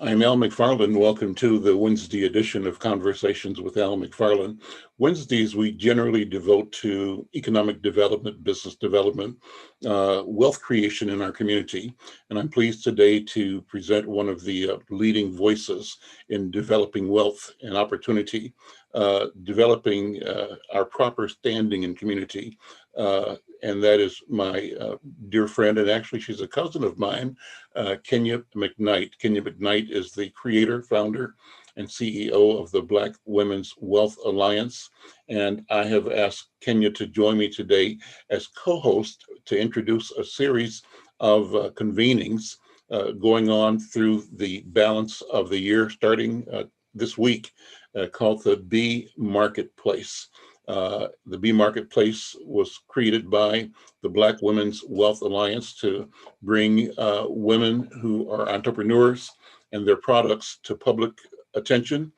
I'm Al McFarlane. Welcome to the Wednesday edition of Conversations with Al McFarlane. Wednesdays, we generally devote to economic development, business development, wealth creation in our community. And I'm pleased today to present one of the leading voices in developing wealth and opportunity, developing our proper standing in community. And that is my dear friend, and actually she's a cousin of mine, Kenya McKnight. Kenya McKnight is the creator, founder, and CEO of the Black Women's Wealth Alliance. And I have asked Kenya to join me today as co-host to introduce a series of convenings going on through the balance of the year, starting this week, called the B Marketplace. The B Marketplace was created by the Black Women's Wealth Alliance to bring women who are entrepreneurs and their products to public attention.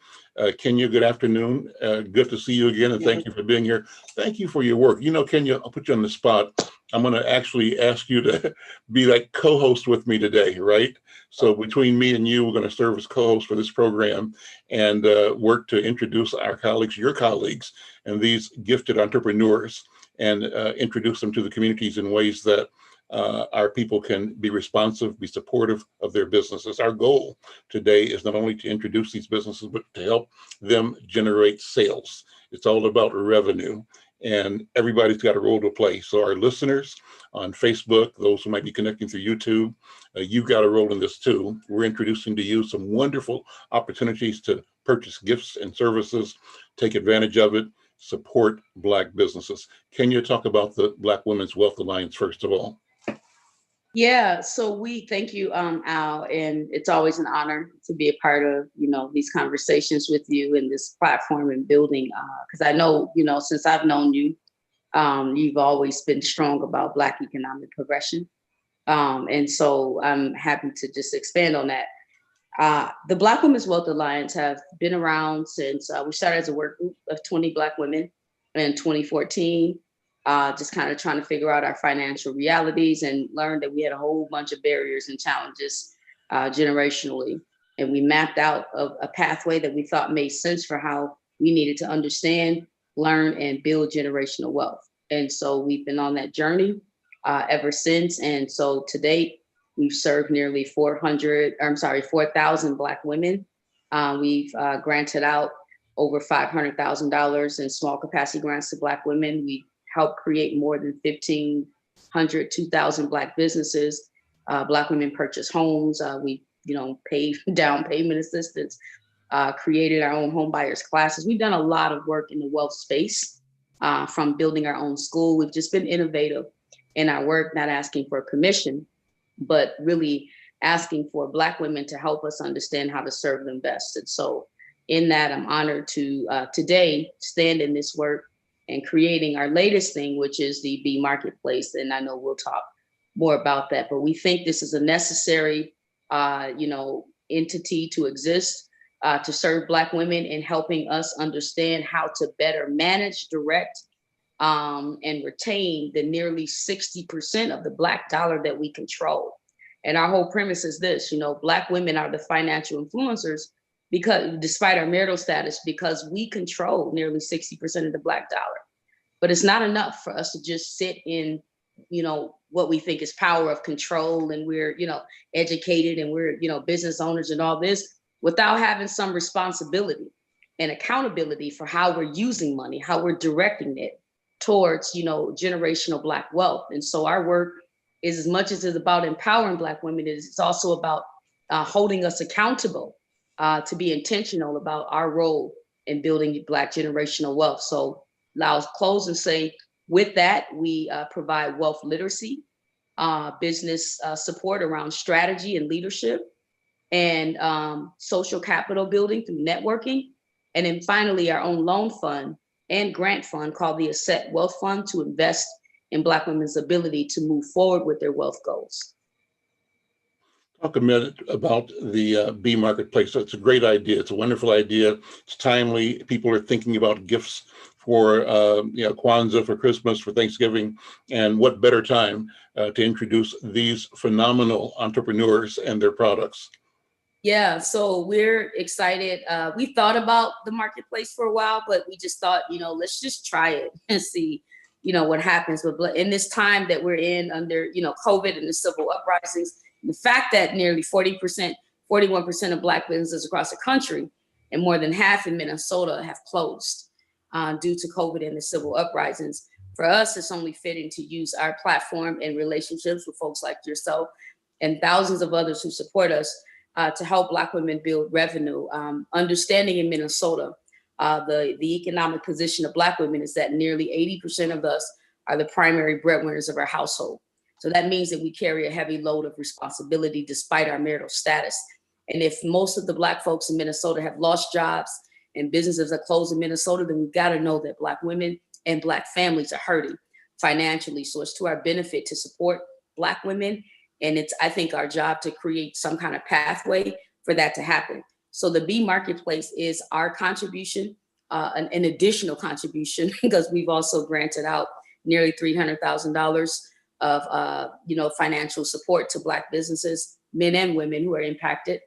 Kenya, good afternoon. Good to see you again, and thank you for being here. Thank you for your work. You know, Kenya, I'll put you on the spot. I'm going to actually ask you to be like co-host with me today, right? So between me and you, we're going to serve as co-host for this program and work to introduce our colleagues, your colleagues, and these gifted entrepreneurs, and introduce them to the communities in ways that our people can be responsive, be supportive of their businesses. Our goal today is not only to introduce these businesses, but to help them generate sales. It's all about revenue, and everybody's got a role to play. So our listeners on Facebook, those who might be connecting through YouTube, you've got a role in this too. We're introducing to you some wonderful opportunities to purchase gifts and services, take advantage of it, support Black businesses. Can you talk about the Black Women's Wealth Alliance first of all? Yeah, so we thank you, Al, and it's always an honor to be a part of, these conversations with you and this platform and building, because I know, since I've known you, you've always been strong about Black economic progression. And so I'm happy to just expand on that. The Black Women's Wealth Alliance have been around since we started as a work group of 20 Black women in 2014. Just kind of trying to figure out our financial realities and learned that we had a whole bunch of barriers and challenges generationally. And we mapped out a pathway that we thought made sense for how we needed to understand, learn, and build generational wealth. And so we've been on that journey ever since. And so to date, we've served nearly 4,000 Black women. We've granted out over $500,000 in small capacity grants to Black women. We help create more than 1,500, 2,000 Black businesses. Black women purchase homes. We, pay down payment assistance, created our own home buyers classes. We've done a lot of work in the wealth space, from building our own school. We've just been innovative in our work, not asking for permission, but really asking for Black women to help us understand how to serve them best. And so in that, I'm honored to today stand in this work and creating our latest thing, which is the B Marketplace. And I know we'll talk more about that, but we think this is a necessary, entity to exist, to serve Black women in helping us understand how to better manage, direct, and retain the nearly 60% of the Black dollar that we control. And our whole premise is this, Black women are the financial influencers because despite our marital status, because we control nearly 60% of the Black dollar. But it's not enough for us to just sit in, what we think is power of control, and we're, educated, and we're, business owners and all this, without having some responsibility and accountability for how we're using money, how we're directing it towards, generational Black wealth. And so our work is, as much as it's about empowering Black women, it's also about holding us accountable to be intentional about our role in building Black generational wealth. So I'll close and say, with that, we provide wealth literacy, business support around strategy and leadership, and social capital building through networking. And then finally, our own loan fund and grant fund called the Asset Wealth Fund to invest in Black women's ability to move forward with their wealth goals. Talk a minute about the B Marketplace. It's a great idea. It's a wonderful idea. It's timely. People are thinking about gifts for Kwanzaa, for Christmas, for Thanksgiving, and what better time to introduce these phenomenal entrepreneurs and their products. Yeah, so we're excited. We thought about the marketplace for a while, but we just thought, let's just try it and see, what happens. But in this time that we're in under, COVID and the civil uprisings, the fact that nearly 40%, 41% of Black businesses across the country and more than half in Minnesota have closed due to COVID and the civil uprisings. For us, it's only fitting to use our platform and relationships with folks like yourself and thousands of others who support us to help Black women build revenue. Understanding in Minnesota, the economic position of Black women is that nearly 80% of us are the primary breadwinners of our household. So that means that we carry a heavy load of responsibility despite our marital status. And if most of the Black folks in Minnesota have lost jobs and businesses are closed in Minnesota, then we've got to know that Black women and Black families are hurting financially. So it's to our benefit to support Black women. And it's, I think, our job to create some kind of pathway for that to happen. So the B Marketplace is our contribution, an additional contribution, because we've also granted out nearly $300,000 of financial support to Black businesses, men and women who are impacted.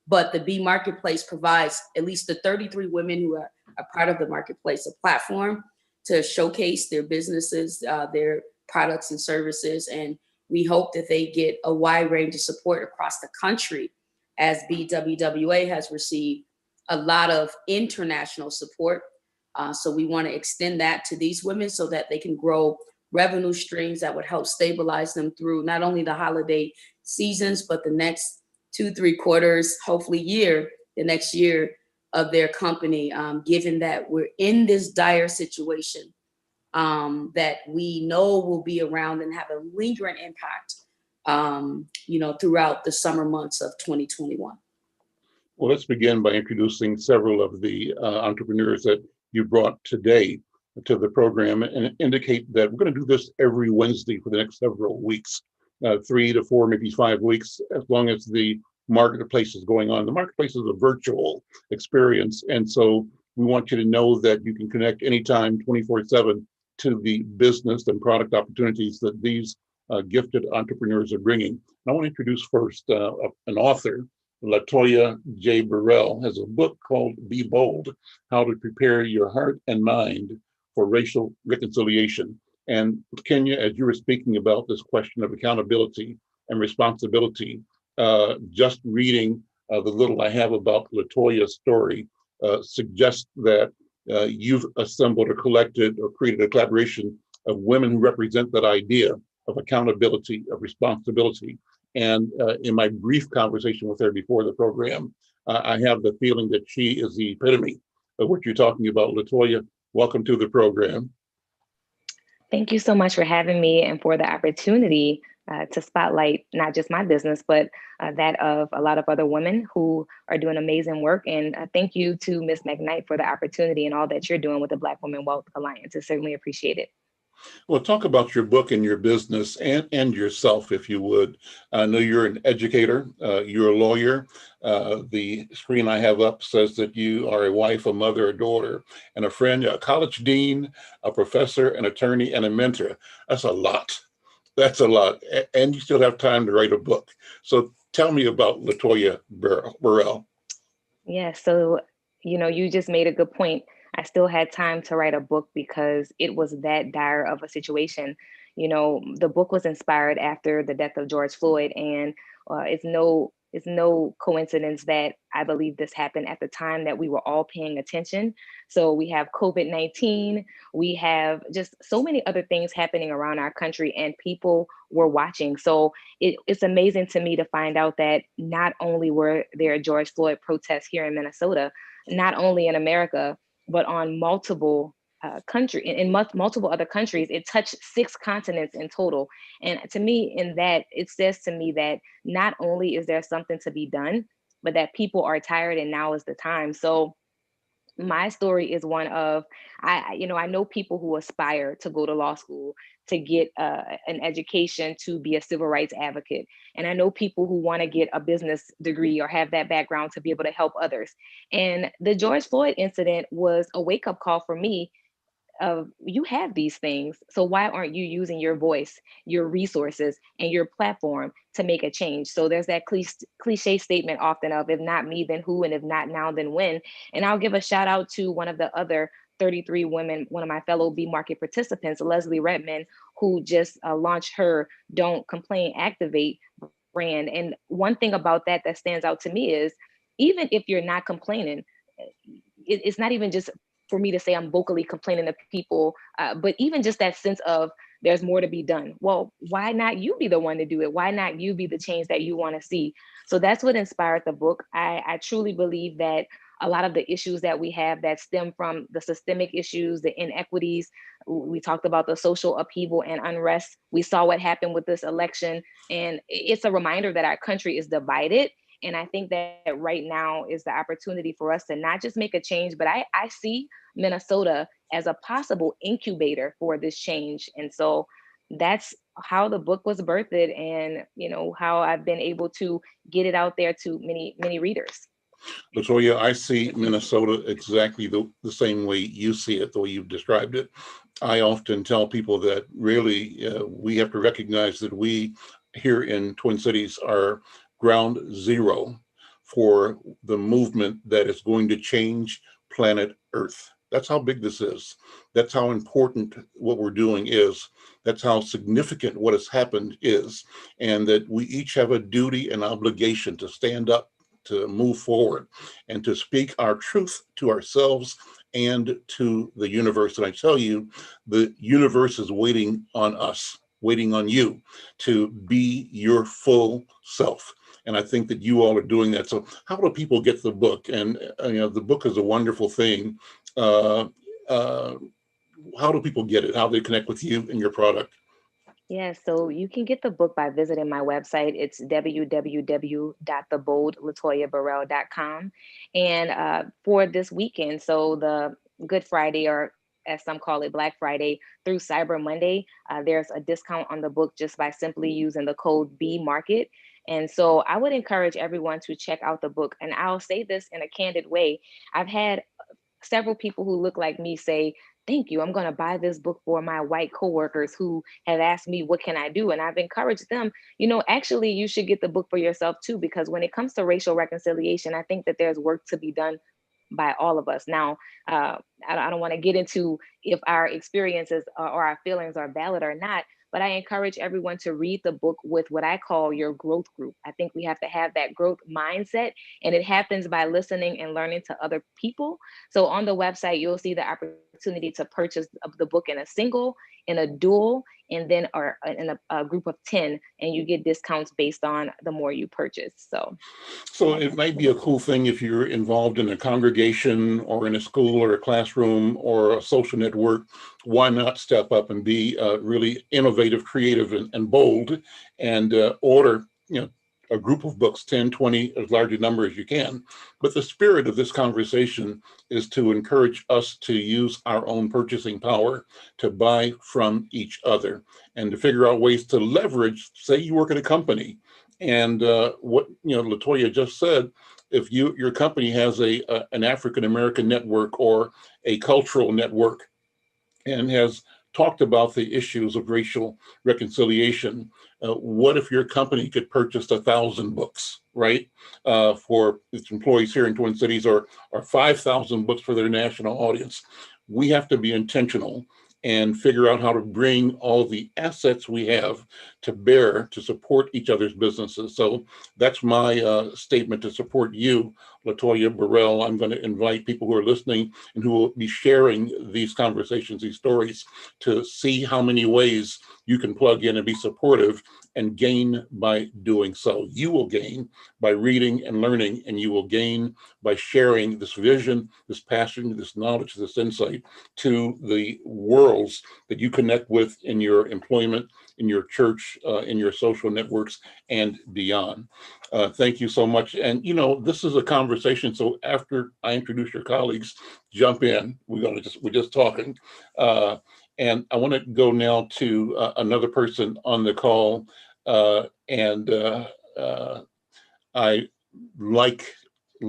But the B Marketplace provides at least the 33 women who are part of the marketplace a platform to showcase their businesses, their products and services. And we hope that they get a wide range of support across the country, as BWWA has received a lot of international support. So we want to extend that to these women so that they can grow revenue streams that would help stabilize them through not only the holiday seasons, but the next 2-3 quarters, hopefully the next year of their company, given that we're in this dire situation that we know will be around and have a lingering impact, throughout the summer months of 2021. Well, let's begin by introducing several of the entrepreneurs that you brought today to the program and indicate that we're going to do this every Wednesday for the next several weeks, 3 to 4, maybe 5 weeks, as long as the marketplace is going on. The marketplace is a virtual experience. And so we want you to know that you can connect anytime, 24/7, to the business and product opportunities that these gifted entrepreneurs are bringing. And I want to introduce first an author. Latoya J. Burrell has a book called Be Bold, How to Prepare Your Heart and Mind for Racial Reconciliation. And Kenya, as you were speaking about this question of accountability and responsibility, just reading the little I have about Latoya's story suggests that you've assembled or collected or created a collaboration of women who represent that idea of accountability, of responsibility. And in my brief conversation with her before the program, I have the feeling that she is the epitome of what you're talking about. Latoya, welcome to the program. Thank you so much for having me and for the opportunity to spotlight not just my business, but that of a lot of other women who are doing amazing work. And thank you to Ms. McKnight for the opportunity and all that you're doing with the Black Women Wealth Alliance. It's certainly appreciated. Well, talk about your book and your business and yourself, if you would. I know you're an educator, you're a lawyer. The screen I have up says that you are a wife, a mother, a daughter, and a friend, a college dean, a professor, an attorney, and a mentor. That's a lot. That's a lot. And you still have time to write a book. So tell me about Latoya Burrell. Yeah, so, you just made a good point. I still had time to write a book because it was that dire of a situation. The book was inspired after the death of George Floyd, and it's no coincidence that I believe this happened at the time that we were all paying attention. So we have COVID-19, we have just so many other things happening around our country, and people were watching. So it's amazing to me to find out that not only were there George Floyd protests here in Minnesota, not only in America, but on multiple multiple other countries. It touched 6 continents in total. And to me, in that, it says to me that not only is there something to be done, but that people are tired and now is the time. So my story is one of, I know people who aspire to go to law school, to get an education, to be a civil rights advocate. And I know people who want to get a business degree or have that background to be able to help others. And the George Floyd incident was a wake-up call for me of you have these things. So why aren't you using your voice, your resources, and your platform to make a change? So there's that cliche statement often of, if not me, then who? And if not now, then when? And I'll give a shout out to one of the other 33 women, one of my fellow B Market participants, Leslie Redmond, who just launched her Don't Complain, Activate brand. And one thing about that that stands out to me is, even if you're not complaining, it's not even just for me to say I'm vocally complaining to people, but even just that sense of there's more to be done. Well, why not you be the one to do it? Why not you be the change that you want to see? So that's what inspired the book. I truly believe that a lot of the issues that we have that stem from the systemic issues, the inequities, we talked about the social upheaval and unrest. We saw what happened with this election. And it's a reminder that our country is divided. And I think that right now is the opportunity for us to not just make a change, but I see Minnesota as a possible incubator for this change. And so that's how the book was birthed, and how I've been able to get it out there to many readers. Latoya, I see Minnesota exactly the same way you see it, the way you've described it. I often tell people that really we have to recognize that we here in Twin Cities are ground zero for the movement that is going to change planet Earth. That's how big this is. That's how important what we're doing is. That's how significant what has happened is. And that we each have a duty and obligation to stand up, to move forward, and to speak our truth to ourselves and to the universe. And I tell you, the universe is waiting on us, waiting on you to be your full self. And I think that you all are doing that. So how do people get the book? And the book is a wonderful thing. Uh, uh, how do people get it? How do they connect with you and your product? Yeah, so you can get the book by visiting my website. It's www.theboldlatoyaburrell.com. And for this weekend, so the Good Friday, or as some call it, Black Friday through Cyber Monday, there's a discount on the book just by simply using the code B Market. And so I would encourage everyone to check out the book. And I'll say this in a candid way. I've had several people who look like me say, thank you, I'm going to buy this book for my white coworkers who have asked me, what can I do? And I've encouraged them, actually, you should get the book for yourself too, because when it comes to racial reconciliation, I think that there's work to be done by all of us. Now, I don't want to get into if our experiences or our feelings are valid or not, but I encourage everyone to read the book with what I call your growth group. I think we have to have that growth mindset, and it happens by listening and learning to other people. So on the website, you'll see the opportunity to purchase the book in a single, in a dual, and then or in a group of 10, and you get discounts based on the more you purchase. So it might be a cool thing if you're involved in a congregation or in a school or a classroom or a social network. Why not step up and be really innovative, creative, and bold, and order, a group of books, 10, 20, as large a number as you can. But the spirit of this conversation is to encourage us to use our own purchasing power to buy from each other and to figure out ways to leverage, say you work at a company, and what Latoya just said, if your company has an African American network or a cultural network and has talked about the issues of racial reconciliation, what if your company could purchase 1,000 books, right, for its employees here in Twin Cities, or 5,000 books for their national audience? We have to be intentional and figure out how to bring all the assets we have to bear to support each other's businesses. So that's my statement to support you, Latoya Burrell. I'm going to invite people who are listening and who will be sharing these conversations, these stories, to see how many ways you can plug in and be supportive and gain by doing so. You will gain by reading and learning, and you will gain by sharing this vision, this passion, this knowledge, this insight to the worlds that you connect with in your employment, in your church, in your social networks, and beyond. Thank you so much. And this is a conversation. So after I introduce your colleagues, jump in. We're just talking. And I want to go now to another person on the call. And I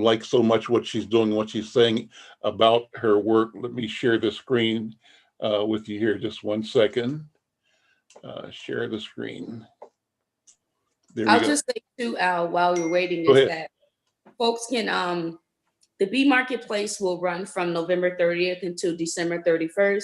like so much what she's doing, what she's saying about her work. Let me share the screen with you here. Just one second. Share the screen. There we I'll go. just say too, Al, while we're waiting, Go is ahead. that folks can, the Bee Marketplace will run from November 30th until December 31st.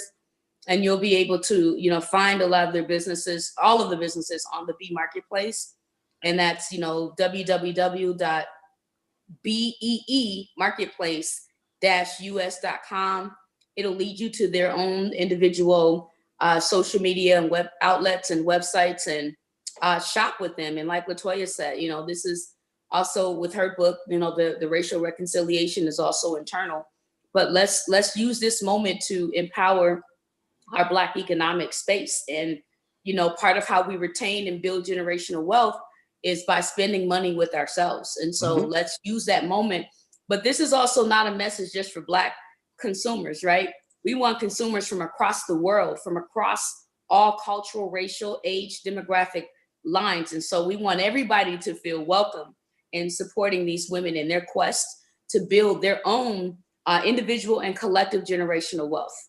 And you'll be able to, find a lot of their businesses, all of the businesses on the Bee Marketplace. And that's, www.beemarketplace-us.com. It'll lead you to their own individual social media and web outlets and websites, and shop with them. And like Latoya said, this is also with her book, the racial reconciliation is also internal. But let's use this moment to empower our Black economic space. And, part of how we retain and build generational wealth is by spending money with ourselves. And so let's use that moment. But this is also not a message just for Black consumers, right? We want consumers from across the world, from across all cultural, racial, age, demographic lines. And so we want everybody to feel welcome in supporting these women in their quest to build their own individual and collective generational wealth.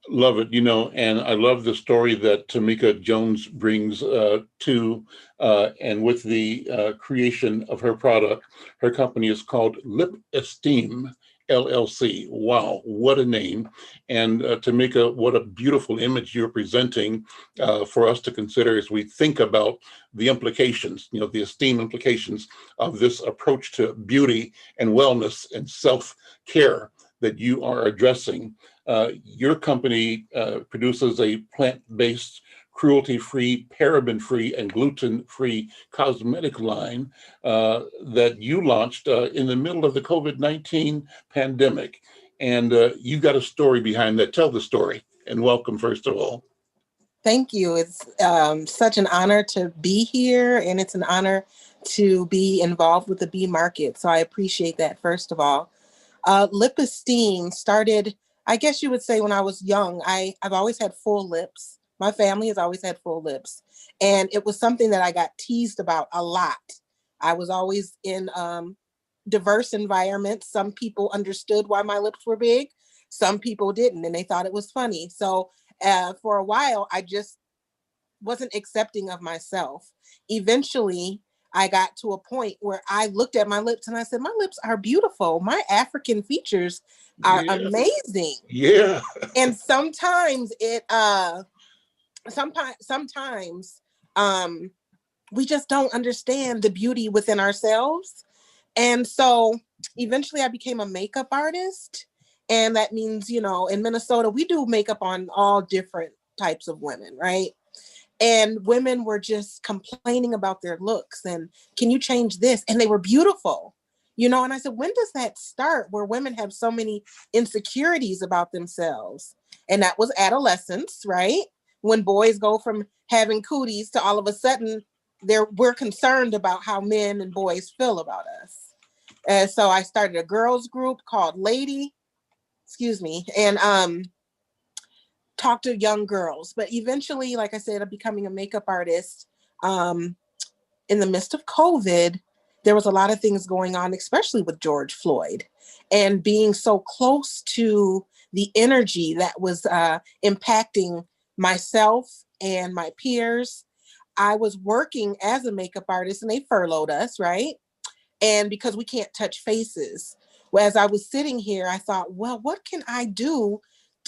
Love it, and I love the story that Tamika Jones brings to, and with the creation of her product. Her company is called Lip Esteem LLC. Wow, what a name. And Tamika, what a beautiful image you're presenting for us to consider as we think about the implications, the esteem implications of this approach to beauty and wellness and self-care that you are addressing. Your company produces a plant-based, cruelty-free, paraben-free, and gluten-free cosmetic line that you launched in the middle of the COVID-19 pandemic. And you got a story behind that. Tell the story, and welcome, first of all. Thank you. It's such an honor to be here, and it's an honor to be involved with the Bee Market. So I appreciate that, first of all. Lip Esteem started, I guess you would say, when I was young. I've always had full lips. My family has always had full lips. And it was something that I got teased about a lot. I was always in diverse environments. Some people understood why my lips were big. Some people didn't, and they thought it was funny. So for a while, I just wasn't accepting of myself. Eventually, I got to a point where I looked at my lips and I said, my lips are beautiful. My African features are amazing. Yeah. And sometimes we just don't understand the beauty within ourselves. And so eventually I became a makeup artist. And that means, in Minnesota, we do makeup on all different types of women, right? And women were just complaining about their looks and, can you change this? And they were beautiful, and I said, when does that start where women have so many insecurities about themselves? And that was adolescence, right? When boys go from having cooties to all of a sudden we're concerned about how men and boys feel about us. And so I started a girls group called and talk to young girls. But eventually, like I said, I'm becoming a makeup artist. In the midst of COVID, there was a lot of things going on, especially with George Floyd, and being so close to the energy that was impacting myself and my peers. I was working as a makeup artist and they furloughed us, right? And because we can't touch faces. Well, as I was sitting here, I thought, well, what can I do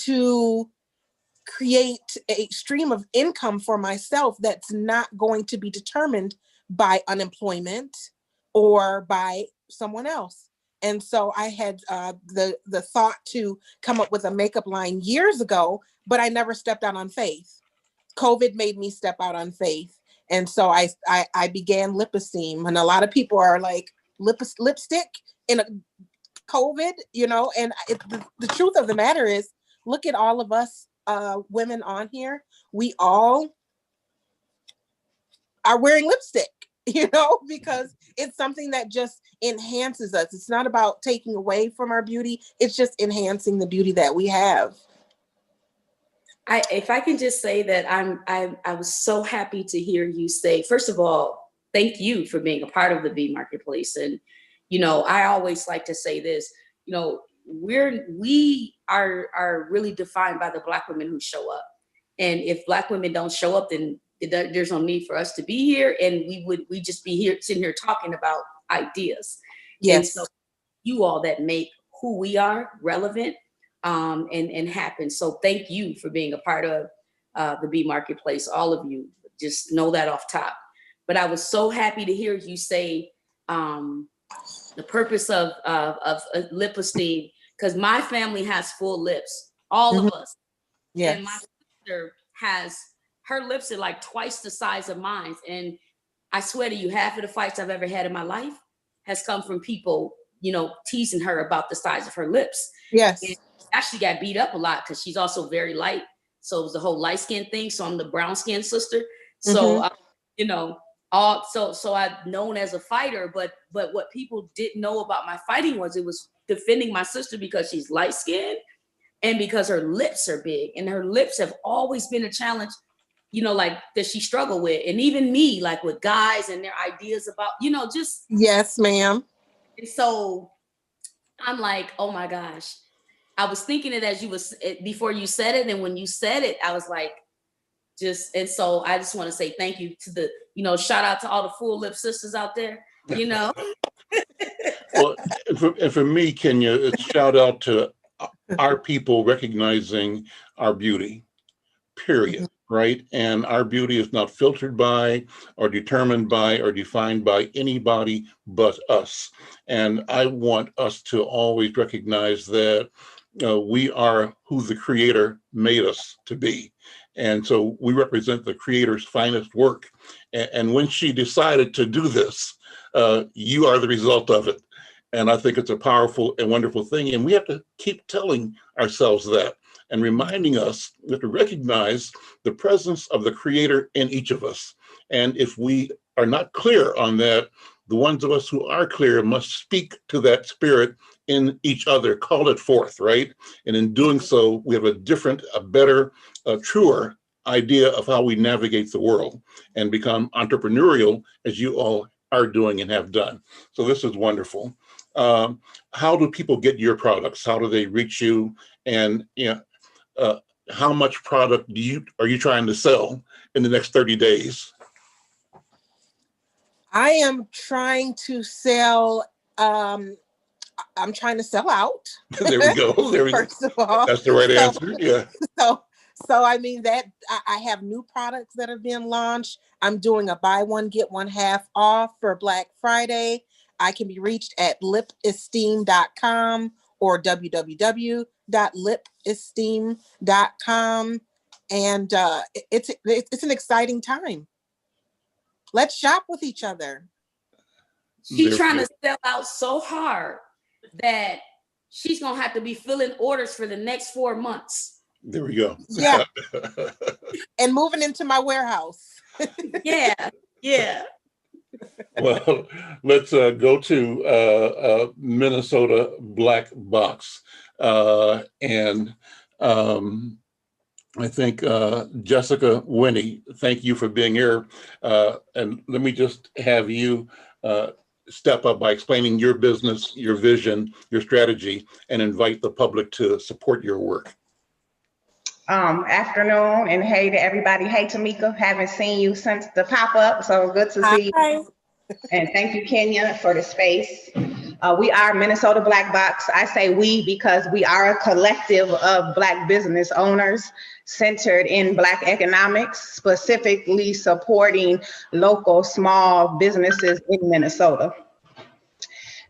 to create a stream of income for myself that's not going to be determined by unemployment or by someone else? And so I had the thought to come up with a makeup line years ago, but I never stepped out on faith. COVID made me step out on faith. And so I began Lip Esteem. And a lot of people are like, lipstick in a COVID, and the truth of the matter is, look at all of us women on here. We all are wearing lipstick, because it's something that just enhances us. It's not about taking away from our beauty. It's just enhancing the beauty that we have. If I can just say that I was so happy to hear you say, first of all, thank you for being a part of the Bee Marketplace. And, I always like to say this, we are really defined by the Black women who show up. And if Black women don't show up, then there's no need for us to be here. And we just be here sitting here talking about ideas. Yes. And so you all that make who we are relevant and happen. So thank you for being a part of the B Marketplace, all of you. Just know that off top. But I was so happy to hear you say the purpose of lip esteem, because my family has full lips, all of us. Yes. And my sister has, her lips are like twice the size of mine. And I swear to you, half of the fights I've ever had in my life has come from people, you know, teasing her about the size of her lips. Yes. And actually got beat up a lot because she's also very light. So it was the whole light skin thing. So I'm the brown skin sister. So, you know, so I've known as a fighter, but what people didn't know about my fighting was it was defending my sister because she's light skinned and because her lips are big, and her lips have always been a challenge, you know, like that she struggled with. And even me, like with guys and their ideas about, you know, just. Yes, ma'am. And so I'm like, oh my gosh, I was thinking it as you was before you said it. And when you said it, I was like, and so I just want to say thank you to the, you know, shout out to all the full lip sisters out there, you know. Well, and for me, Kenya, it's shout out to our people recognizing our beauty, period, right? And our beauty is not filtered by or determined by or defined by anybody but us. And I want us to always recognize that we are who the Creator made us to be. And so we represent the Creator's finest work. And when she decided to do this, you are the result of it. And I think it's a powerful and wonderful thing. And we have to keep telling ourselves that and reminding us that to recognize the presence of the Creator in each of us. And if we are not clear on that, the ones of us who are clear must speak to that spirit in each other, call it forth, right? And in doing so, we have a different, a better, a truer idea of how we navigate the world and become entrepreneurial, as you all are doing and have done. So this is wonderful. How do people get your products? How do they reach you? And how much product are you trying to sell in the next 30 days? I am trying to sell, I'm trying to sell out. There we go. There we go. First of all. That's the right answer. Yeah. So I mean that I have new products that have been launched. I'm doing a buy one, get one half off for Black Friday. I can be reached at lipesteem.com or www.lipesteem.com. And it's an exciting time. Let's shop with each other. She's trying to sell out so hard that she's going to have to be filling orders for the next 4 months. There we go. Yeah. And moving into my warehouse. Yeah. Well, let's go to Minnesota Black Box. And I think Jessica Winnie, thank you for being here. And let me just have you step up by explaining your business, your vision, your strategy, and invite the public to support your work. Afternoon, and hey to everybody. Hey, Tamika, haven't seen you since the pop-up, so good to see you. And thank you, Kenya, for the space. We are Minnesota Black Box. I say we because we are a collective of Black business owners centered in Black economics, specifically supporting local small businesses in Minnesota.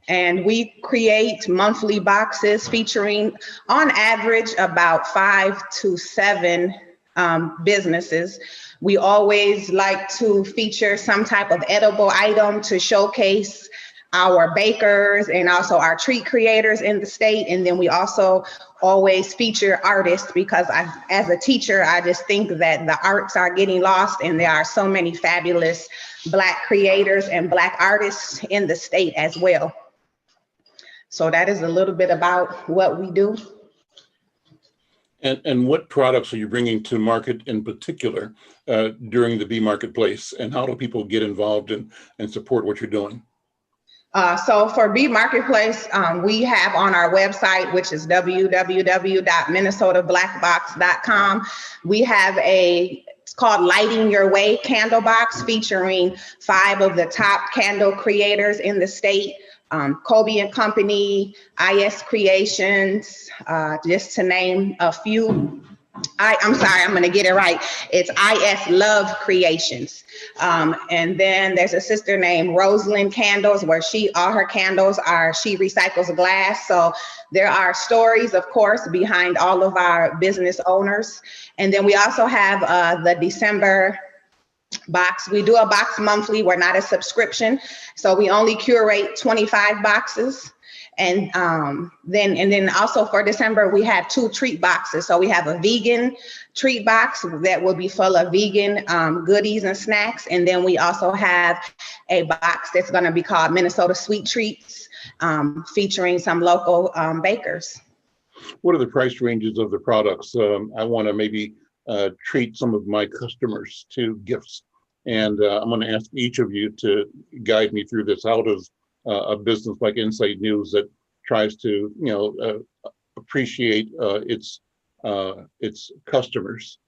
And we create monthly boxes featuring, on average, about 5 to 7 businesses. We always like to feature some type of edible item to showcase our bakers and also our treat creators in the state. And then we also always feature artists because as a teacher, I just think that the arts are getting lost and there are so many fabulous Black creators and Black artists in the state as well. So that is a little bit about what we do. And what products are you bringing to market in particular during the B Marketplace? And how do people get involved and support what you're doing? So for B Marketplace, we have on our website, which is www.minnesotablackbox.com. We have it's called Lighting Your Way candle box featuring 5 of the top candle creators in the state. Kobe and Company, IS Creations, just to name a few. I'm sorry, I'm going to get it right. It's IS Love Creations. And then there's a sister named Rosalind Candles, where all her candles she recycles glass. So there are stories, of course, behind all of our business owners. And then we also have the December box. We do a box monthly. We're not a subscription. So we only curate 25 boxes. And then also for December, we have 2 treat boxes. So we have a vegan treat box that will be full of vegan goodies and snacks. And then we also have a box that's going to be called Minnesota Sweet Treats, featuring some local bakers. What are the price ranges of the products? I want to maybe treat some of my customers to gifts. And I'm going to ask each of you to guide me through this. How does a business like Inside News that tries to, appreciate its customers,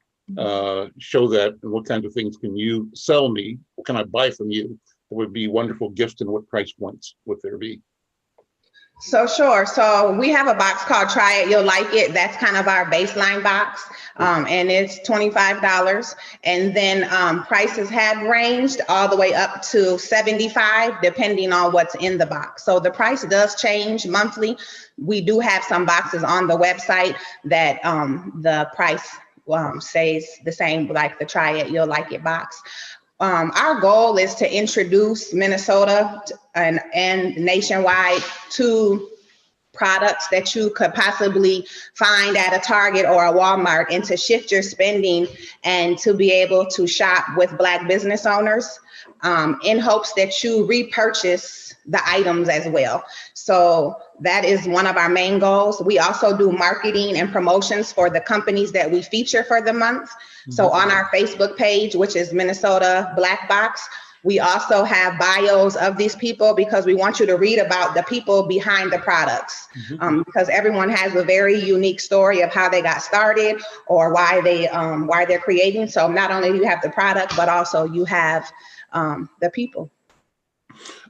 show that, and what kinds of things can you sell me? What can I buy from you that would be wonderful gifts, and what price points would there be? So sure. So we have a box called Try It, You'll Like It. That's kind of our baseline box. And it's $25. And then prices have ranged all the way up to $75, depending on what's in the box. So the price does change monthly. We do have some boxes on the website that the price stays the same, like the Try It, You'll Like It box. Our goal is to introduce Minnesota and nationwide to products that you could possibly find at a Target or a Walmart, and to shift your spending and to be able to shop with Black business owners in hopes that you repurchase the items as well. So that is one of our main goals. We also do marketing and promotions for the companies that we feature for the month. So on our Facebook page, which is Minnesota Black Box, we also have bios of these people, because we want you to read about the people behind the products, because everyone has a very unique story of how they got started or why they're creating. So not only do you have the product, but also you have the people.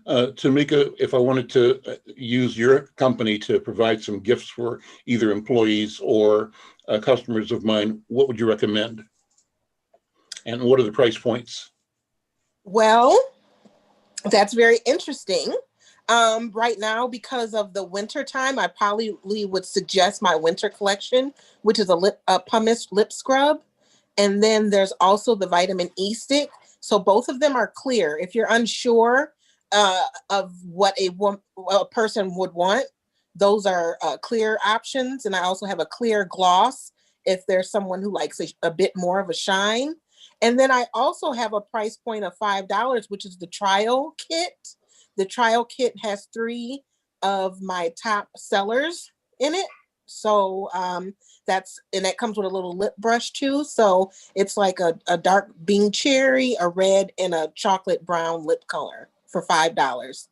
Tamika, if I wanted to use your company to provide some gifts for either employees or customers of mine, what would you recommend? And what are the price points? Well, that's very interesting. Right now, because of the winter time, I probably would suggest my winter collection, which is a pumice lip scrub. And then there's also the vitamin E stick. So both of them are clear. If you're unsure of what a person would want, those are clear options. And I also have a clear gloss if there's someone who likes a bit more of a shine. And then I also have a price point of $5, which is the trial kit. The trial kit has 3 of my top sellers in it. So that comes with a little lip brush too. So it's like a dark bean cherry, a red, and a chocolate brown lip color for $5.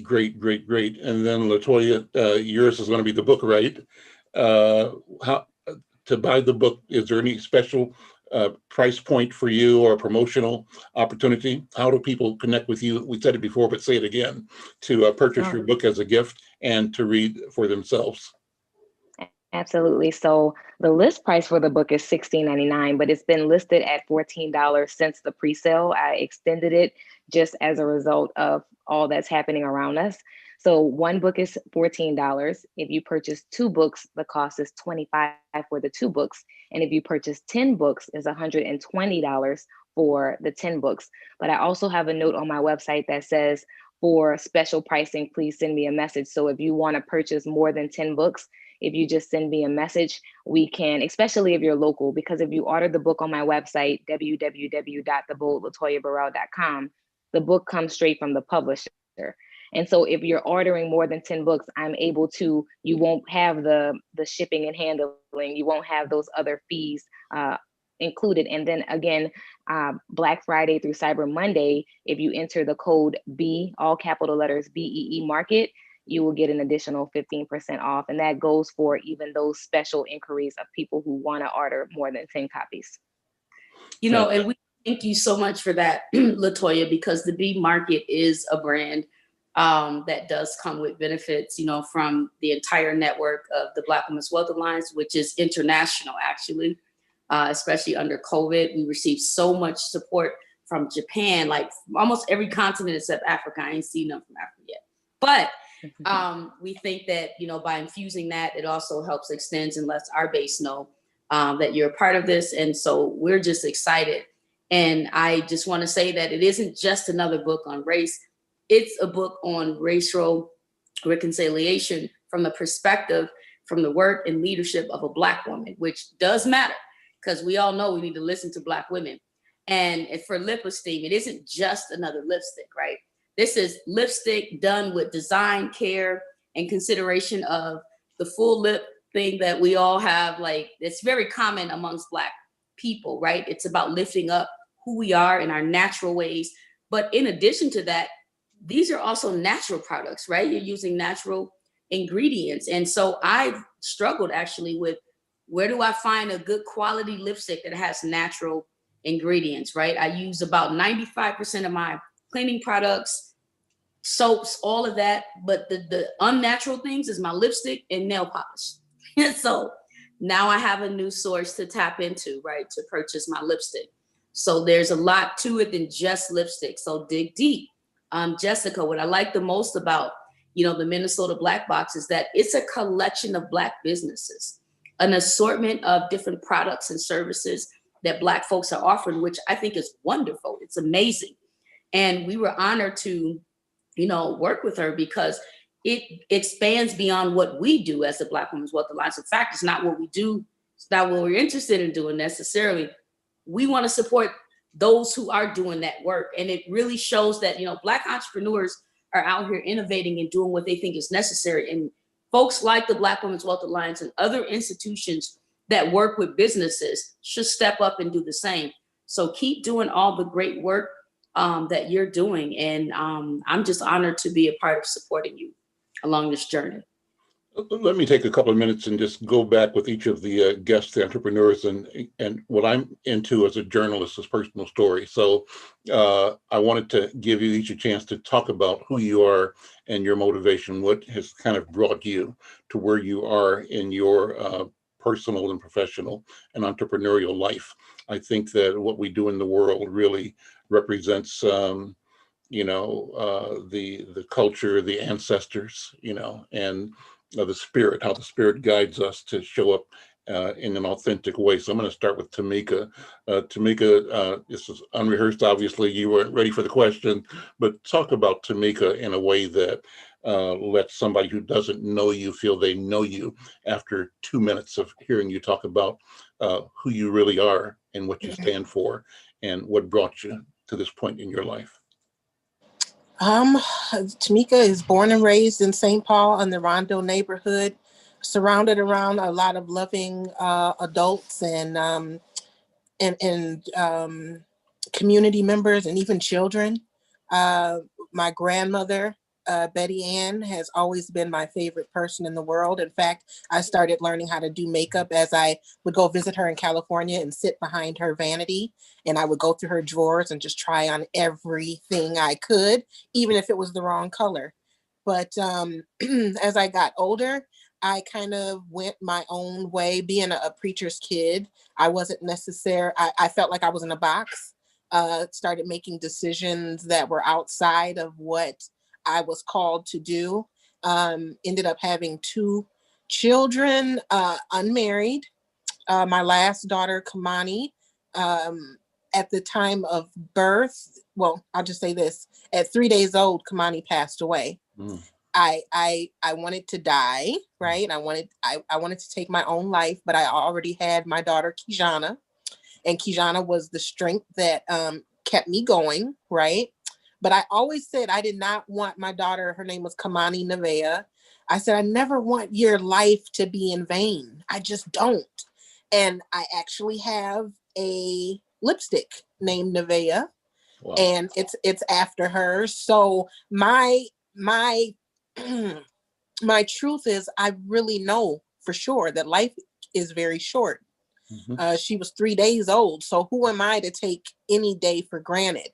Great. And then LaToya, yours is going to be the book, right? How to buy the book? Is there any special price point for you or a promotional opportunity? How do people connect with you? We said it before, but say it again, to purchase your book as a gift and to read for themselves. Absolutely. So the list price for the book is $16.99, but it's been listed at $14 since the pre-sale. I extended it just as a result of all that's happening around us. So one book is $14. If you purchase 2 books, the cost is $25 for the 2 books. And if you purchase 10 books, it's $120 for the 10 books. But I also have a note on my website that says, for special pricing, please send me a message. So if you want to purchase more than 10 books, if you just send me a message, we can, especially if you're local, because if you order the book on my website, www.theboldlatoyaburrell.com, the book comes straight from the publisher. And so if you're ordering more than 10 books, I'm able to, you won't have the shipping and handling, you won't have those other fees included. And then again, Black Friday through Cyber Monday, if you enter the code B, all capital letters BEE market, you will get an additional 15% off. And that goes for even those special inquiries of people who want to order more than 10 copies. You know, and we thank you so much for that, Latoya, because the B Market is a brand that does come with benefits, you know, from the entire network of the Black Women's Wealth Alliance, which is international, actually, especially under COVID. We received so much support from Japan, like almost every continent except Africa. I ain't seen none from Africa yet. But we think that, you know, by infusing that, it also helps extends and lets our base know that you're a part of this. And so we're just excited. And I just want to say that it isn't just another book on race. It's a book on racial reconciliation from the perspective, from the work and leadership of a Black woman, which does matter because we all know we need to listen to Black women. And for lip esteem, it isn't just another lipstick, right? This is lipstick done with design, care, and consideration of the full lip thing that we all have. Like, it's very common amongst Black people, right? It's about lifting up who we are in our natural ways. But in addition to that, these are also natural products, right? You're using natural ingredients. And so I've struggled actually with, where do I find a good quality lipstick that has natural ingredients, right? I use about 95% of my cleaning products, soaps, all of that. But the unnatural things is my lipstick and nail polish. And so now I have a new source to tap into, right? To purchase my lipstick. So there's a lot to it than just lipstick. So dig deep. Jessica, what I like the most about, you know, the Minnesota Black Box is that it's a collection of Black businesses, an assortment of different products and services that Black folks are offering, which I think is wonderful. It's amazing. And we were honored to, you know, work with her because it expands beyond what we do as the Black Women's Wealth Alliance. In fact, it's not what we do. It's not what we're interested in doing necessarily. We want to support those who are doing that work. And it really shows that, you know, Black entrepreneurs are out here innovating and doing what they think is necessary. And folks like the Black Women's Wealth Alliance and other institutions that work with businesses should step up and do the same. So keep doing all the great work that you're doing. And I'm just honored to be a part of supporting you along this journey. Let me take a couple of minutes and just go back with each of the guests, the entrepreneurs, and what I'm into as a journalist is personal story. So I wanted to give you each a chance to talk about who you are and your motivation, what has kind of brought you to where you are in your personal and professional and entrepreneurial life. I think that what we do in the world really represents you know, the culture, the ancestors, you know, and the spirit, how the spirit guides us to show up in an authentic way. So I'm going to start with Tamika. Tamika, this is unrehearsed, obviously. You weren't ready for the question, but talk about Tamika in a way that lets somebody who doesn't know you feel they know you after 2 minutes of hearing you talk about who you really are and what you stand for and what brought you to this point in your life. Tamika is born and raised in St. Paul in the Rondo neighborhood, surrounded around a lot of loving adults and community members and even children. My grandmother, Betty Ann, has always been my favorite person in the world. In fact, I started learning how to do makeup as I would go visit her in California and sit behind her vanity. And I would go through her drawers and just try on everything I could, even if it was the wrong color. But as I got older, I kind of went my own way. Being a preacher's kid, I wasn't necessary. I felt like I was in a box. Started making decisions that were outside of what I was called to do. Ended up having 2 children, unmarried. My last daughter, Kamani, at the time of birth, well, I'll just say this, at 3 days old, Kamani passed away. I wanted to die, right? I wanted to take my own life, but I already had my daughter, Kijana, and Kijana was the strength that kept me going, right? But I always said I did not want my daughter, her name was Kamani Nevea. I said, I never want your life to be in vain. I just don't. And I actually have a lipstick named Nevea. Wow. And it's after her. So my my truth is, I really know for sure that life is very short. She was 3 days old. So who am I to take any day for granted?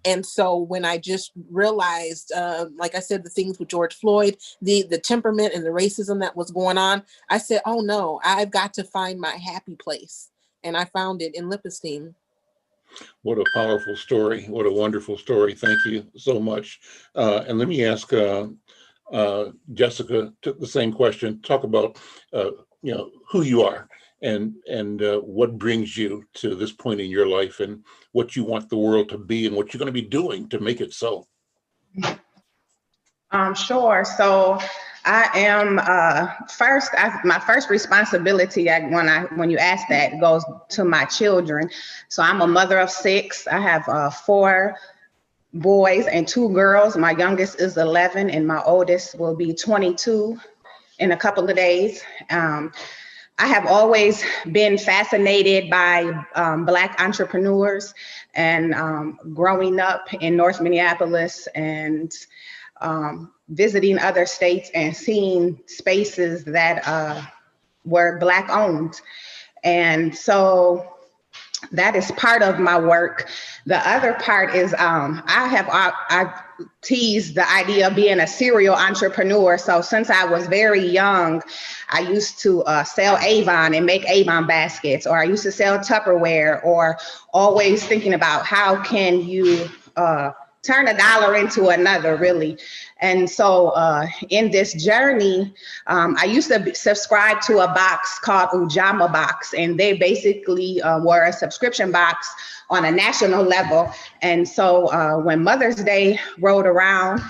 And so when I just realized, like I said, the things with George Floyd, the temperament and the racism that was going on, I said, oh no, I've got to find my happy place. And I found it in lip esteem. What a powerful story. What a wonderful story. Thank you so much. And let me ask Jessica the same question. Talk about who you are and what brings you to this point in your life and what you want the world to be and what you're going to be doing to make it so. Sure. So I am my first responsibility when you ask that goes to my children. So I'm a mother of 6. I have 4 boys and 2 girls. My youngest is 11 and my oldest will be 22 in a couple of days. I have always been fascinated by Black entrepreneurs, and growing up in North Minneapolis and visiting other states and seeing spaces that were Black owned. And so that is part of my work. The other part is I teased the idea of being a serial entrepreneur. So since I was very young, I used to sell Avon and make Avon baskets, or I used to sell Tupperware, or always thinking about how can you turn a dollar into another, really. And so in this journey, I used to subscribe to a box called Ujamaa Box, and they basically were a subscription box on a national level. And so when Mother's Day rolled around,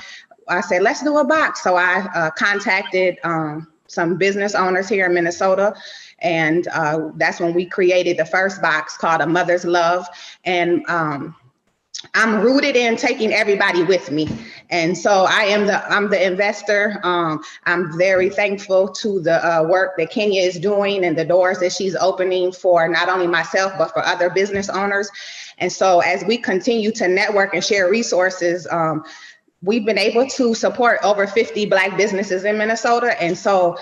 I said, let's do a box. So I contacted some business owners here in Minnesota. And that's when we created the first box called A Mother's Love. And I'm rooted in taking everybody with me. And so I'm the investor. I'm very thankful to the work that Kenya is doing and the doors that she's opening for not only myself, but for other business owners. And so as we continue to network and share resources, we've been able to support over 50 Black businesses in Minnesota. And so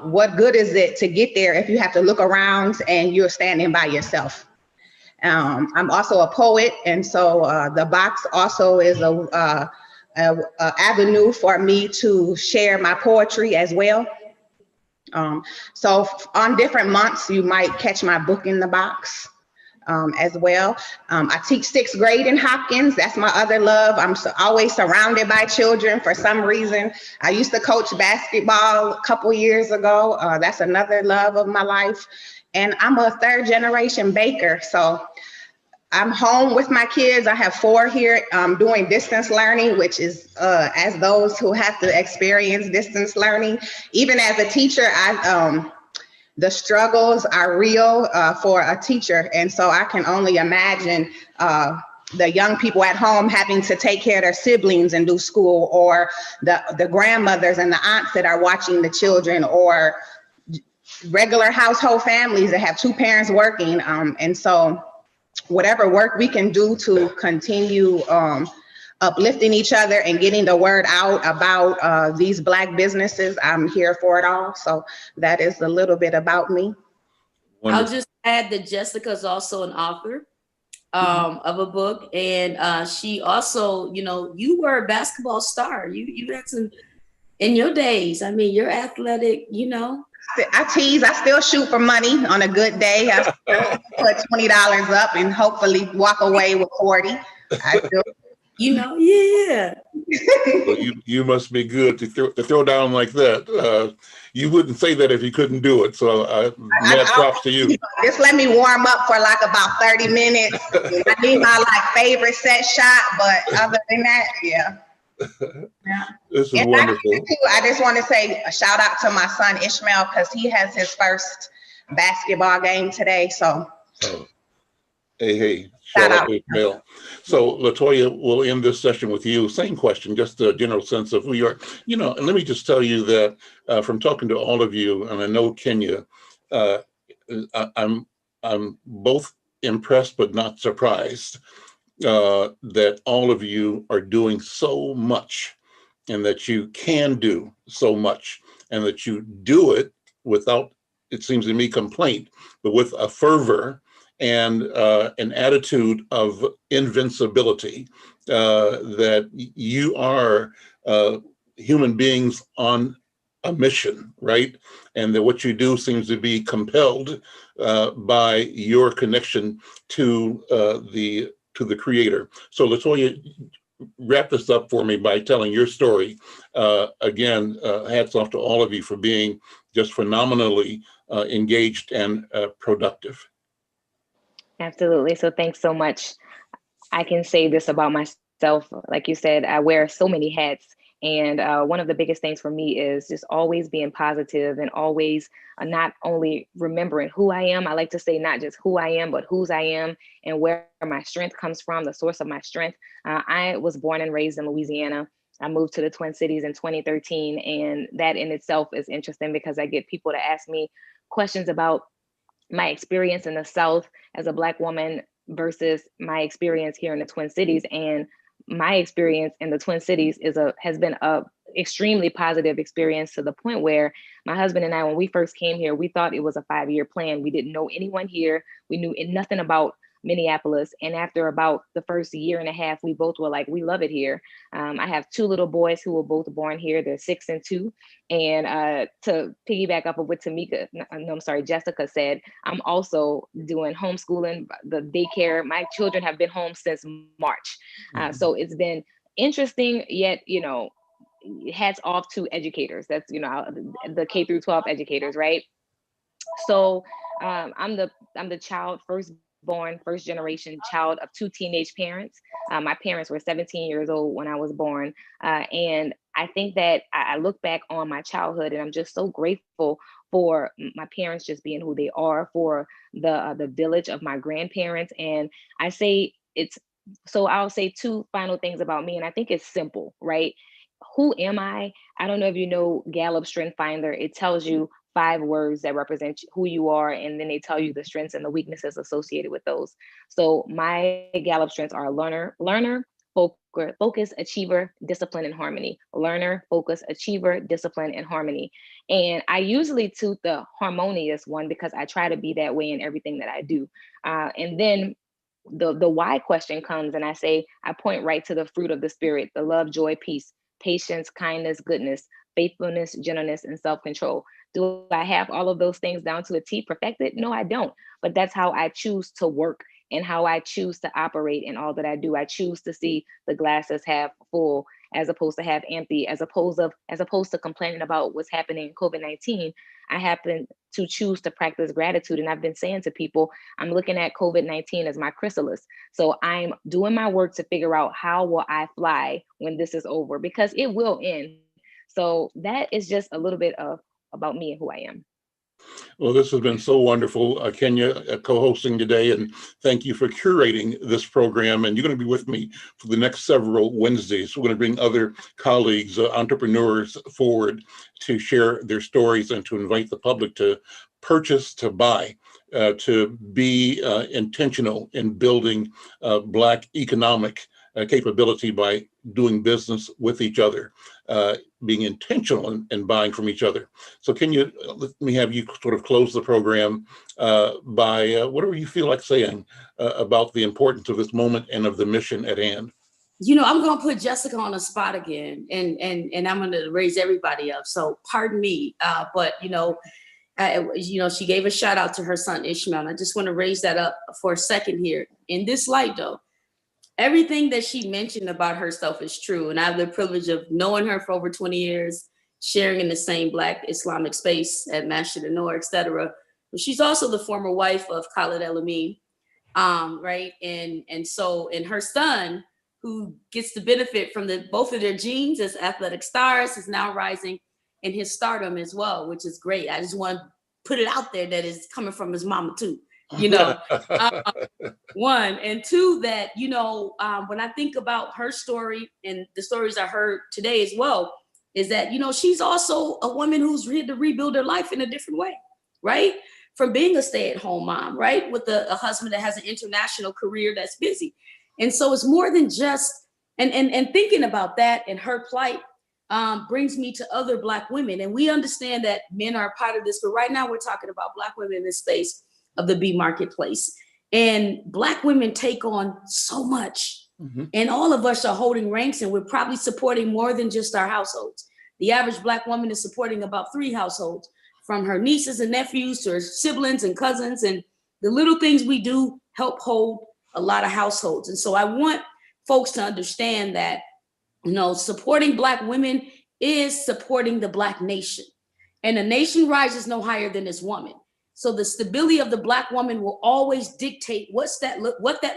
what good is it to get there if you have to look around and you're standing by yourself? I'm also a poet, and so the box also is a avenue for me to share my poetry as well. So on different months, you might catch my book in the box as well. I teach 6th grade in Hopkins. That's my other love. I'm always surrounded by children for some reason. I used to coach basketball a couple years ago. That's another love of my life. And I'm a 3rd generation baker. So I'm home with my kids. I have 4 here doing distance learning, which is as those who have to experience distance learning. Even as a teacher, the struggles are real for a teacher. And so I can only imagine the young people at home having to take care of their siblings and do school, or the grandmothers and the aunts that are watching the children, or regular household families that have 2 parents working. And so whatever work we can do to continue uplifting each other and getting the word out about these Black businesses, I'm here for it all. So that is a little bit about me. Wonderful. I'll just add that Jessica is also an author of a book, and she also, you were a basketball star. You had some in your days. I mean, you're athletic, I tease. I still shoot for money on a good day. I put $20 up and hopefully walk away with 40. I still, yeah. Well, you must be good to throw down like that. You wouldn't say that if you couldn't do it. So mad props to you. Just let me warm up for like about 30 minutes. I need my favorite set shot, but other than that, yeah. Yeah. This is wonderful. I just want to say a shout out to my son Ishmael, because he has his first basketball game today. So hey, shout out to Ishmael. So LaToya, we'll end this session with you. Same question, just a general sense of who you are. And let me just tell you that from talking to all of you, and I know Kenya, I'm both impressed but not surprised that all of you are doing so much, and that you can do so much, and that you do it without, it seems to me, complaint, but with a fervor and an attitude of invincibility, that you are human beings on a mission, right? And that what you do seems to be compelled by your connection to the Creator. So Latoya, wrap this up for me by telling your story. Again, hats off to all of you for being just phenomenally engaged and productive. Absolutely. So thanks so much. I can say this about myself. Like you said, I wear so many hats. And one of the biggest things for me is just always being positive and always not only remembering who I am. I like to say not just who I am, but whose I am and where my strength comes from, the source of my strength. I was born and raised in Louisiana. I moved to the Twin Cities in 2013. And that in itself is interesting because I get people to ask me questions about my experience in the South as a Black woman versus my experience here in the Twin Cities. And my experience in the Twin Cities has been a extremely positive experience, to the point where my husband and I, when we first came here, we thought it was a 5-year plan. We didn't know anyone here. We knew nothing about Minneapolis. And after about the first year and a half, we both were like, we love it here. I have 2 little boys who were both born here. They're 6 and 2. And to piggyback up of what Jessica said, I'm also doing homeschooling, the daycare. My children have been home since March. So it's been interesting, yet, hats off to educators. That's, the K through 12 educators, right? So I'm the child, first generation child of 2 teenage parents. My parents were 17 years old when I was born. And I think that I look back on my childhood and I'm just so grateful for my parents just being who they are, for the village of my grandparents. And I'll say 2 final things about me. And I think it's simple, right? Who am I? I don't know if you know Gallup Strength Finder. It tells you 5 words that represent who you are, and then they tell you the strengths and the weaknesses associated with those. So my Gallup strengths are learner, focus, achiever, discipline, and harmony. Learner, focus, achiever, discipline, and harmony. And I usually toot the harmonious one because I try to be that way in everything that I do. And then the why question comes, and I point right to the fruit of the Spirit: the love, joy, peace, patience, kindness, goodness, faithfulness, gentleness, and self-control. Do I have all of those things down to a T perfected? No, I don't. But that's how I choose to work and how I choose to operate in all that I do. I choose to see the glass as half full as opposed to half empty, as opposed to complaining about what's happening in COVID-19. I happen to choose to practice gratitude. And I've been saying to people, I'm looking at COVID-19 as my chrysalis. So I'm doing my work to figure out how will I fly when this is over, because it will end. So that is just a little bit about me and who I am. Well, this has been so wonderful, Kenya, co-hosting today, and thank you for curating this program. And you're going to be with me for the next several Wednesdays. We're going to bring other colleagues, entrepreneurs forward to share their stories and to invite the public to purchase, to buy, to be intentional in building Black economic capability by doing business with each other, being intentional in buying from each other. So let me have you sort of close the program by whatever you feel like saying about the importance of this moment and of the mission at hand. I'm going to put Jessica on the spot again, and I'm going to raise everybody up. So pardon me, but she gave a shout out to her son Ishmael. And I just want to raise that up for a second here. In this light, though, everything that she mentioned about herself is true. And I have the privilege of knowing her for over 20 years, sharing in the same Black Islamic space at Masjid an-Noor, et cetera. But she's also the former wife of Khalid El-Amin, right? And her son, who gets the benefit from both of their genes as athletic stars, is now rising in his stardom as well, which is great. I just want to put it out there that is coming from his mama too. One, and two, that when I think about her story and the stories I heard today as well, is that she's also a woman who's had to rebuild her life in a different way, right? from being a stay-at-home mom, right? With a husband that has an international career that's busy. And so it's more than just, and thinking about that and her plight brings me to other Black women. And we understand that men are a part of this, but right now we're talking about Black women in this space of the B marketplace. And Black women take on so much. Mm-hmm. And all of us are holding ranks, and we're probably supporting more than just our households. The average Black woman is supporting about 3 households, from her nieces and nephews to her siblings and cousins. And the little things we do help hold a lot of households. And so I want folks to understand that, you know, supporting Black women is supporting the Black nation. And a nation rises no higher than its woman. So the stability of the Black woman will always dictate what that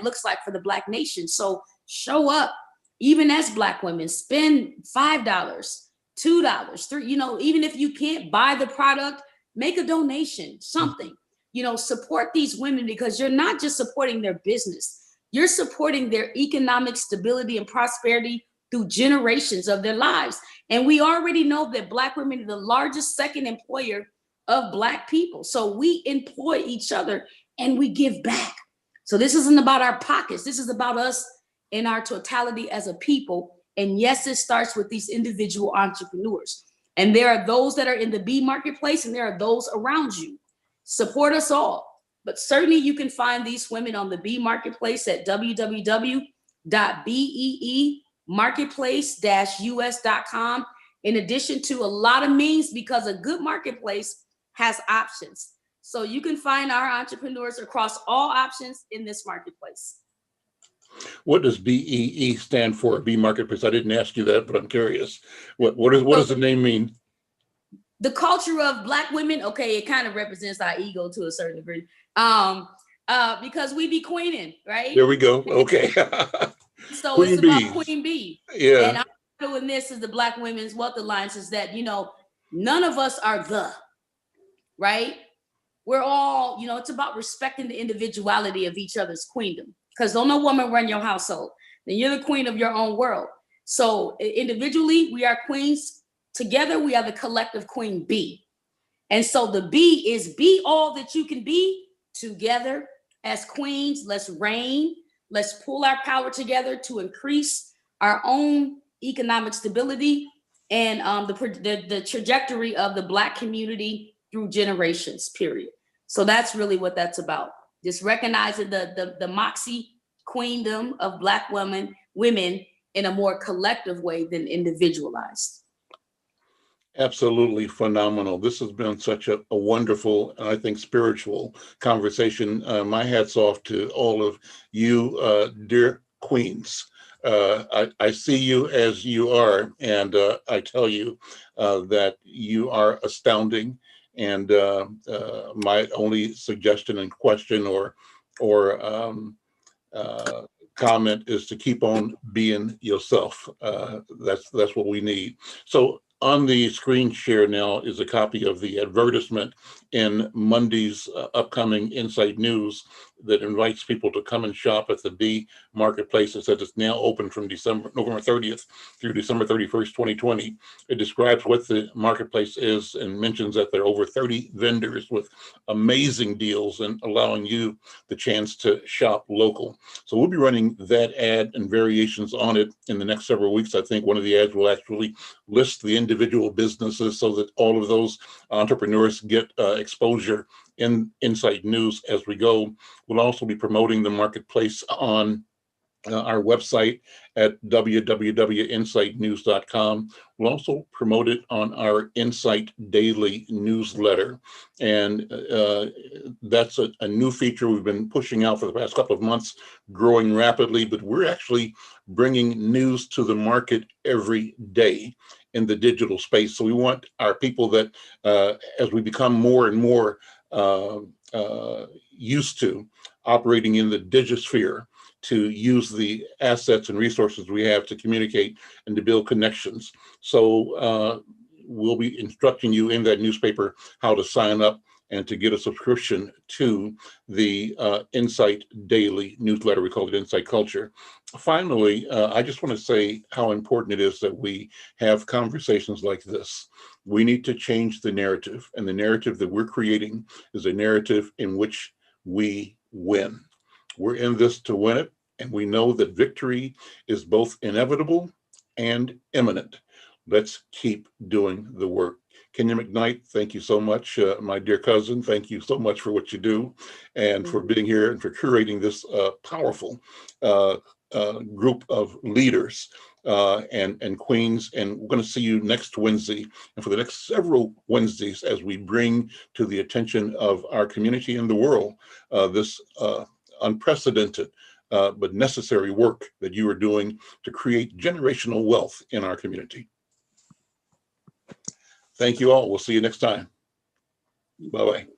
looks like for the Black nation. So show up, even as Black women, spend $5, $2, $3, you know, even if you can't buy the product, make a donation, something, you know, support these women, because you're not just supporting their business, you're supporting their economic stability and prosperity through generations of their lives. And we already know that Black women are the largest second employer of Black people. So we employ each other and we give back. So this isn't about our pockets. This is about us in our totality as a people. And yes, it starts with these individual entrepreneurs. And there are those that are in the B marketplace, and there are those around you. Support us all. But certainly you can find these women on the B marketplace at www.beemarketplace-us.com. In addition to a lot of means, because a good marketplace has options. So you can find our entrepreneurs across all options in this marketplace. What does BEE stand for, B marketplace? I didn't ask you that, but I'm curious. What does the name mean? The culture of Black women, okay, it kind of represents our ego to a certain degree. Because we be queening, right? There we go. Okay. So Queen it's about Queen Bee. Yeah. And I'm doing this as the Black Women's Wealth Alliance, is that, you know, none of us are right? We're all, you know, it's about respecting the individuality of each other's queendom. Because don't no woman run your household. Then you're the queen of your own world. So individually, we are queens. Together, we are the collective Queen Bee. And so the B is be all that you can be. Together as queens, let's reign. Let's pull our power together to increase our own economic stability and the trajectory of the Black community through generations, period. So that's really what that's about. Just recognizing the moxie queendom of Black women in a more collective way than individualized. Absolutely phenomenal. This has been such a wonderful, and I think spiritual conversation. My hat's off to all of you, dear queens. I see you as you are, and I tell you that you are astounding. And my only suggestion and question or comment is to keep on being yourself. That's what we need. So on the screen share now is a copy of the advertisement in Monday's upcoming Insight News that invites people to come and shop at the B Marketplace. It says it's now open from November 30th through December 31st, 2020. It describes what the marketplace is and mentions that there are over 30 vendors with amazing deals and allowing you the chance to shop local. So we'll be running that ad and variations on it in the next several weeks. I think one of the ads will actually list the individual businesses so that all of those entrepreneurs get exposure in Insight News as we go. We'll also be promoting the marketplace on our website at www.insightnews.com. We'll also promote it on our Insight Daily newsletter. And that's a new feature we've been pushing out for the past couple of months, growing rapidly, but we're actually bringing news to the market every day in the digital space. So we want our people that, as we become more and more used to operating in the digisphere, to use the assets and resources we have to communicate and to build connections. So we'll be instructing you in that newspaper how to sign up and to get a subscription to the Insight Daily newsletter. We call it Insight Culture. Finally, I just want to say how important it is that we have conversations like this. We need to change the narrative, and the narrative that we're creating is a narrative in which we win. We're in this to win it, and we know that victory is both inevitable and imminent. Let's keep doing the work. Kenya McKnight, thank you so much. My dear cousin, thank you so much for what you do and for being here and for curating this powerful group of leaders and queens. And we're going to see you next Wednesday and for the next several Wednesdays as we bring to the attention of our community and the world this unprecedented but necessary work that you are doing to create generational wealth in our community. Thank you all. We'll see you next time. Bye-bye.